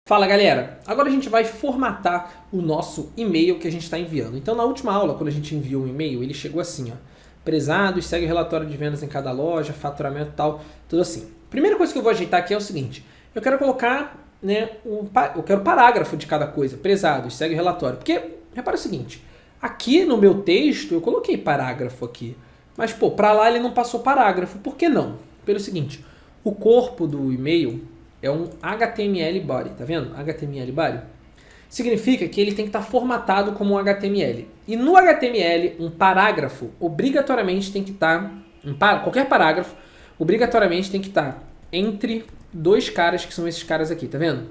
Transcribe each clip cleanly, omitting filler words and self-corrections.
Fala galera, agora a gente vai formatar o nosso e-mail que a gente está enviando. Então na última aula, quando a gente enviou um e-mail, ele chegou assim, ó. Prezados, segue o relatório de vendas em cada loja, faturamento e tal, tudo assim. Primeira coisa que eu vou ajeitar aqui é o seguinte, eu quero colocar, eu quero o parágrafo de cada coisa. Prezados, segue o relatório. Porque, repara o seguinte, aqui no meu texto eu coloquei parágrafo aqui, mas pô, para lá ele não passou parágrafo. Por que não? Pelo seguinte, o corpo do e-mail é um HTML body, tá vendo? HTML body. Significa que ele tem que estar formatado como um HTML. E no HTML, um parágrafo obrigatoriamente tem que estar, qualquer parágrafo, obrigatoriamente tem que estar entre dois caras, que são esses caras aqui, tá vendo?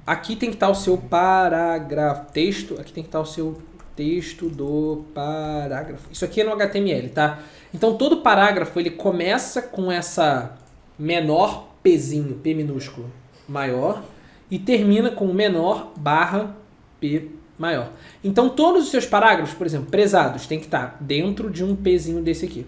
Aqui tem que estar o seu parágrafo, texto, aqui tem que estar o seu texto do parágrafo. Isso aqui é no HTML, tá? Então todo parágrafo ele começa com essa menor Pzinho, P minúsculo, maior, e termina com menor barra P maior. Então todos os seus parágrafos, por exemplo, prezados, tem que estar dentro de um Pzinho desse aqui.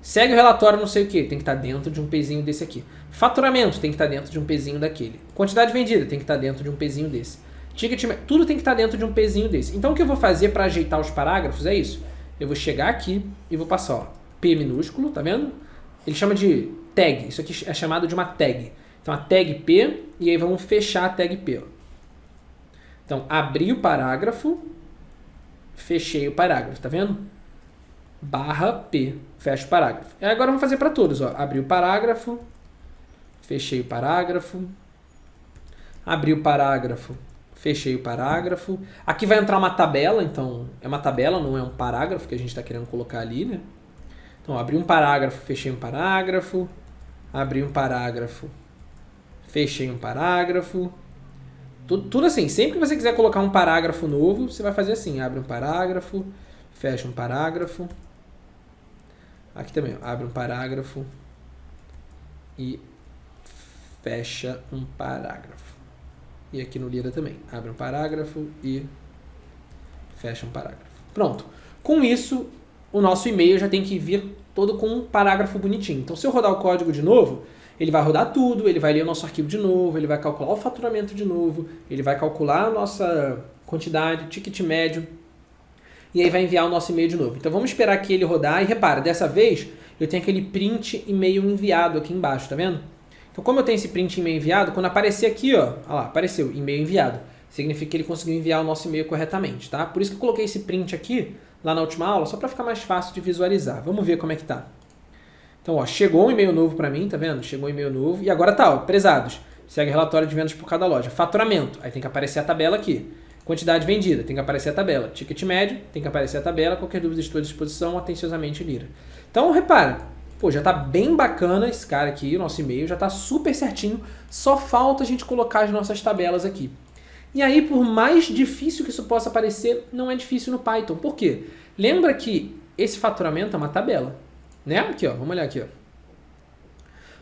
Segue o relatório não sei o que, tem que estar dentro de um Pzinho desse aqui. Faturamento tem que estar dentro de um Pzinho daquele. Quantidade vendida tem que estar dentro de um Pzinho desse. Ticket, tudo tem que estar dentro de um Pzinho desse. Então o que eu vou fazer para ajeitar os parágrafos é isso. Eu vou chegar aqui e vou passar, ó, P minúsculo, tá vendo? Ele chama de tag, isso aqui é chamado de uma tag. Então a tag P, e aí vamos fechar a tag P. Ó. Então abri o parágrafo, fechei o parágrafo, tá vendo? Barra P, fecha o parágrafo. E agora vamos fazer para todos. Ó. Abri o parágrafo, fechei o parágrafo, abri o parágrafo, fechei o parágrafo. Aqui vai entrar uma tabela, então é uma tabela, não é um parágrafo que a gente está querendo colocar ali, né? Então, abri um parágrafo, fechei um parágrafo, abri um parágrafo, fechei um parágrafo. Tudo assim, sempre que você quiser colocar um parágrafo novo, você vai fazer assim, abre um parágrafo, fecha um parágrafo. Aqui também, ó, abre um parágrafo e fecha um parágrafo. E aqui no Lira também, abre um parágrafo e fecha um parágrafo. Pronto. Com isso, o nosso e-mail já tem que vir todo com um parágrafo bonitinho. Então, se eu rodar o código de novo, ele vai rodar tudo, ele vai ler o nosso arquivo de novo, ele vai calcular o faturamento de novo, ele vai calcular a nossa quantidade, ticket médio, e aí vai enviar o nosso e-mail de novo. Então, vamos esperar que ele rodar. E repara, dessa vez, eu tenho aquele print e-mail enviado aqui embaixo, tá vendo? Então, como eu tenho esse print e-mail enviado, quando aparecer aqui, ó lá, apareceu e-mail enviado. Significa que ele conseguiu enviar o nosso e-mail corretamente, tá? Por isso que eu coloquei esse print aqui, lá na última aula, só para ficar mais fácil de visualizar. Vamos ver como é que tá. Então, ó, chegou um e-mail novo para mim, tá vendo? Chegou um e-mail novo. E agora tá, ó, prezados. Segue relatório de vendas por cada loja. Faturamento, aí tem que aparecer a tabela aqui. Quantidade vendida, tem que aparecer a tabela. Ticket médio, tem que aparecer a tabela. Qualquer dúvida estou à disposição, atenciosamente, Lira. Então, repara, pô, já tá bem bacana esse cara aqui, o nosso e-mail, já tá super certinho. Só falta a gente colocar as nossas tabelas aqui. E aí, por mais difícil que isso possa parecer, não é difícil no Python. Por quê? Lembra que esse faturamento é uma tabela, né? Aqui, ó, vamos olhar aqui, ó.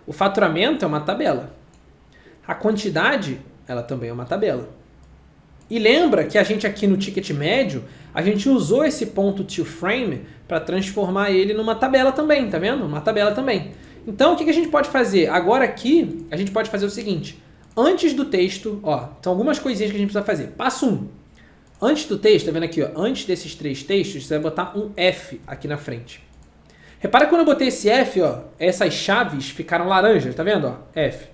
O faturamento é uma tabela. A quantidade, ela também é uma tabela. E lembra que a gente aqui no ticket médio, a gente usou esse ponto toFrame para transformar ele numa tabela também, tá vendo? Uma tabela também. Então, o que a gente pode fazer? Agora aqui, a gente pode fazer o seguinte. Antes do texto, ó, são algumas coisinhas que a gente precisa fazer. Passo 1. Antes do texto, tá vendo aqui, ó, antes desses três textos, você vai botar um F aqui na frente. Repara que quando eu botei esse F, ó, essas chaves ficaram laranjas, tá vendo, ó, F.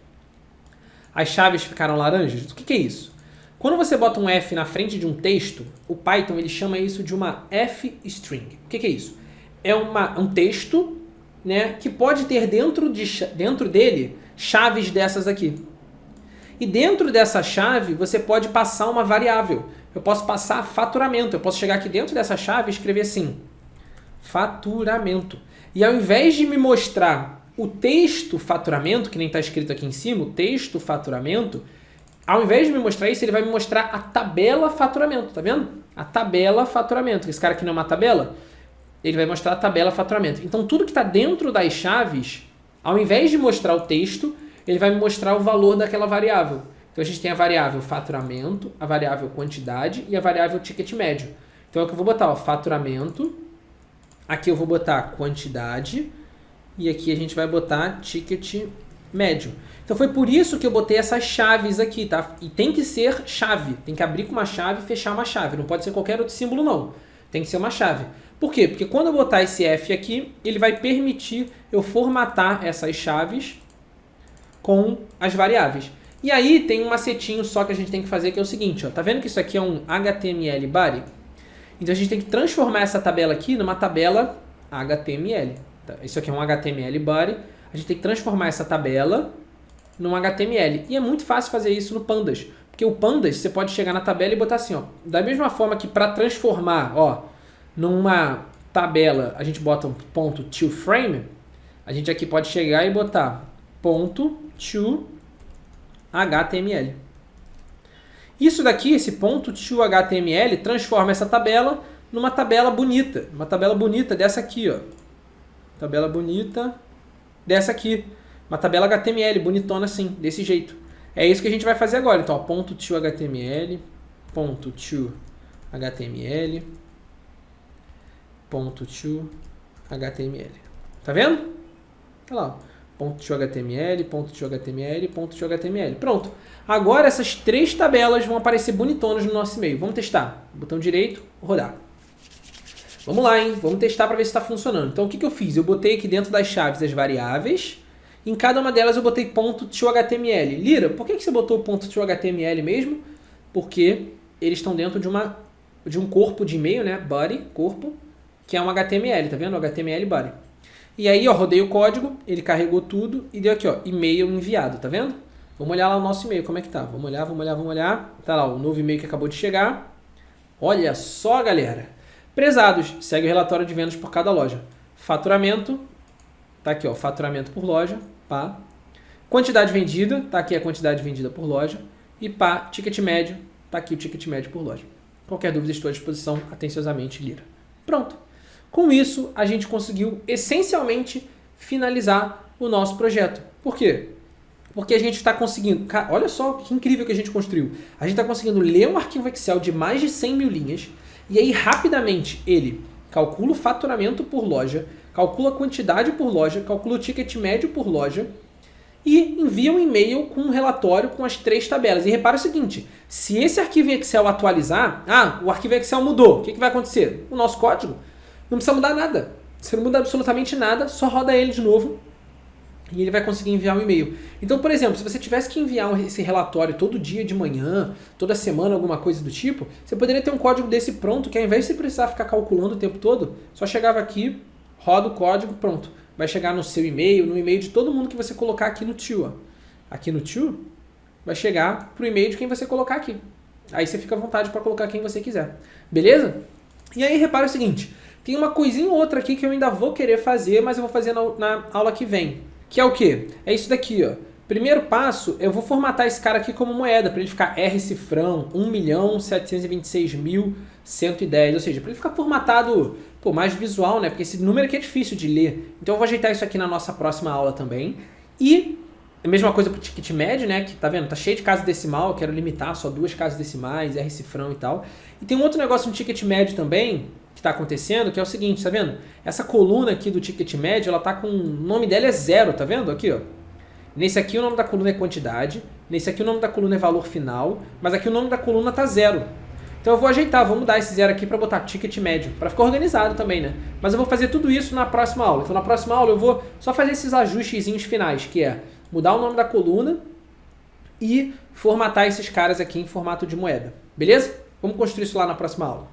As chaves ficaram laranjas. O que é isso? Quando você bota um F na frente de um texto, o Python ele chama isso de uma F-string. O que é isso? É um texto, né, que pode ter dentro dele chaves dessas aqui. E dentro dessa chave, você pode passar uma variável. Eu posso passar faturamento. Eu posso chegar aqui dentro dessa chave e escrever assim, faturamento. E ao invés de me mostrar o texto faturamento, que nem está escrito aqui em cima, o texto faturamento, ao invés de me mostrar isso, ele vai me mostrar a tabela faturamento. Tá vendo? A tabela faturamento. Esse cara aqui não é uma tabela? Ele vai mostrar a tabela faturamento. Então, tudo que está dentro das chaves, ao invés de mostrar o texto, ele vai me mostrar o valor daquela variável. Então, a gente tem a variável faturamento, a variável quantidade e a variável ticket médio. Então, é o que eu vou botar, ó, faturamento. Aqui eu vou botar quantidade. E aqui a gente vai botar ticket médio. Então foi por isso que eu botei essas chaves aqui, tá? E tem que ser chave, tem que abrir com uma chave e fechar uma chave, não pode ser qualquer outro símbolo não, tem que ser uma chave. Por quê? Porque quando eu botar esse F aqui, ele vai permitir eu formatar essas chaves com as variáveis. E aí tem um macetinho só que a gente tem que fazer, que é o seguinte, ó, tá vendo que isso aqui é um HTML body? Então a gente tem que transformar essa tabela aqui numa tabela HTML. Tá? Isso aqui é um HTML body, a gente tem que transformar essa tabela num HTML. E é muito fácil fazer isso no Pandas, porque o Pandas você pode chegar na tabela e botar assim, ó, da mesma forma que para transformar, ó, numa tabela a gente bota um ponto to frame, a gente aqui pode chegar e botar ponto to HTML. Isso daqui, esse ponto to HTML, transforma essa tabela numa tabela bonita. Uma tabela bonita dessa aqui, ó. Tabela bonita dessa aqui. Uma tabela HTML, bonitona assim, desse jeito. É isso que a gente vai fazer agora. Então, ó, ponto to HTML, ponto to HTML, ponto to HTML. Tá vendo? Olha lá, ó. Ponto to HTML, ponto to HTML, ponto to HTML. Pronto. Agora essas três tabelas vão aparecer bonitonas no nosso e-mail. Vamos testar. Botão direito, rodar. Vamos lá, hein? Vamos testar para ver se está funcionando. Então, o que eu fiz? Eu botei aqui dentro das chaves as variáveis. Em cada uma delas eu botei ponto to HTML. Lira, por que você botou o ponto to HTML mesmo? Porque eles estão dentro de um corpo de e-mail, né? Body, corpo, que é um HTML, tá vendo? O HTML body. E aí, ó, rodei o código, ele carregou tudo e deu aqui, ó, e-mail enviado, tá vendo? Vamos olhar lá o nosso e-mail, como é que tá? Vamos olhar, vamos olhar, vamos olhar. Tá lá, o novo e-mail que acabou de chegar. Olha só, galera. Prezados, segue o relatório de vendas por cada loja. Faturamento, tá aqui, ó, faturamento por loja, pá. Quantidade vendida, tá aqui a quantidade vendida por loja. E pá, ticket médio, tá aqui o ticket médio por loja. Qualquer dúvida, estou à disposição, atenciosamente, Lira. Pronto. Com isso, a gente conseguiu, essencialmente, finalizar o nosso projeto. Por quê? Porque a gente está conseguindo... Cara, olha só que incrível que a gente construiu. A gente está conseguindo ler um arquivo Excel de mais de 100 mil linhas e aí, rapidamente, ele calcula o faturamento por loja, calcula a quantidade por loja, calcula o ticket médio por loja e envia um e-mail com um relatório com as três tabelas. E repara o seguinte, se esse arquivo Excel atualizar, o arquivo Excel mudou, o que vai acontecer? O nosso código não precisa mudar nada. Você não muda absolutamente nada, só roda ele de novo e ele vai conseguir enviar um e-mail. Então, por exemplo, se você tivesse que enviar esse relatório todo dia de manhã, toda semana, alguma coisa do tipo, você poderia ter um código desse pronto, que ao invés de você precisar ficar calculando o tempo todo, só chegava aqui, roda o código, pronto. Vai chegar no seu e-mail, no e-mail de todo mundo que você colocar aqui no To. Aqui no To, vai chegar pro e-mail de quem você colocar aqui. Aí você fica à vontade para colocar quem você quiser. Beleza? E aí, repara o seguinte, tem uma coisinha ou outra aqui que eu ainda vou querer fazer, mas eu vou fazer na aula que vem. Que é o quê? É isso daqui, ó. Primeiro passo, eu vou formatar esse cara aqui como moeda, para ele ficar R cifrão 1.726.110, ou seja, para ele ficar formatado, pô, mais visual, né? Porque esse número aqui é difícil de ler. Então eu vou ajeitar isso aqui na nossa próxima aula também. E a mesma coisa para o ticket médio, né? Que tá vendo? Tá cheio de casas decimal, eu quero limitar só 2 casas decimais, R cifrão e tal. E tem um outro negócio no ticket médio também, que está acontecendo, que é o seguinte, tá vendo? Essa coluna aqui do ticket médio, ela tá com, o nome dela é 0, tá vendo? Aqui, ó. Nesse aqui o nome da coluna é quantidade, nesse aqui o nome da coluna é valor final, mas aqui o nome da coluna tá 0. Então eu vou ajeitar, vou mudar esse 0 aqui para botar ticket médio, para ficar organizado também, né? Mas eu vou fazer tudo isso na próxima aula. Então na próxima aula eu vou só fazer esses ajustezinhos finais, que é mudar o nome da coluna e formatar esses caras aqui em formato de moeda. Beleza? Vamos construir isso lá na próxima aula.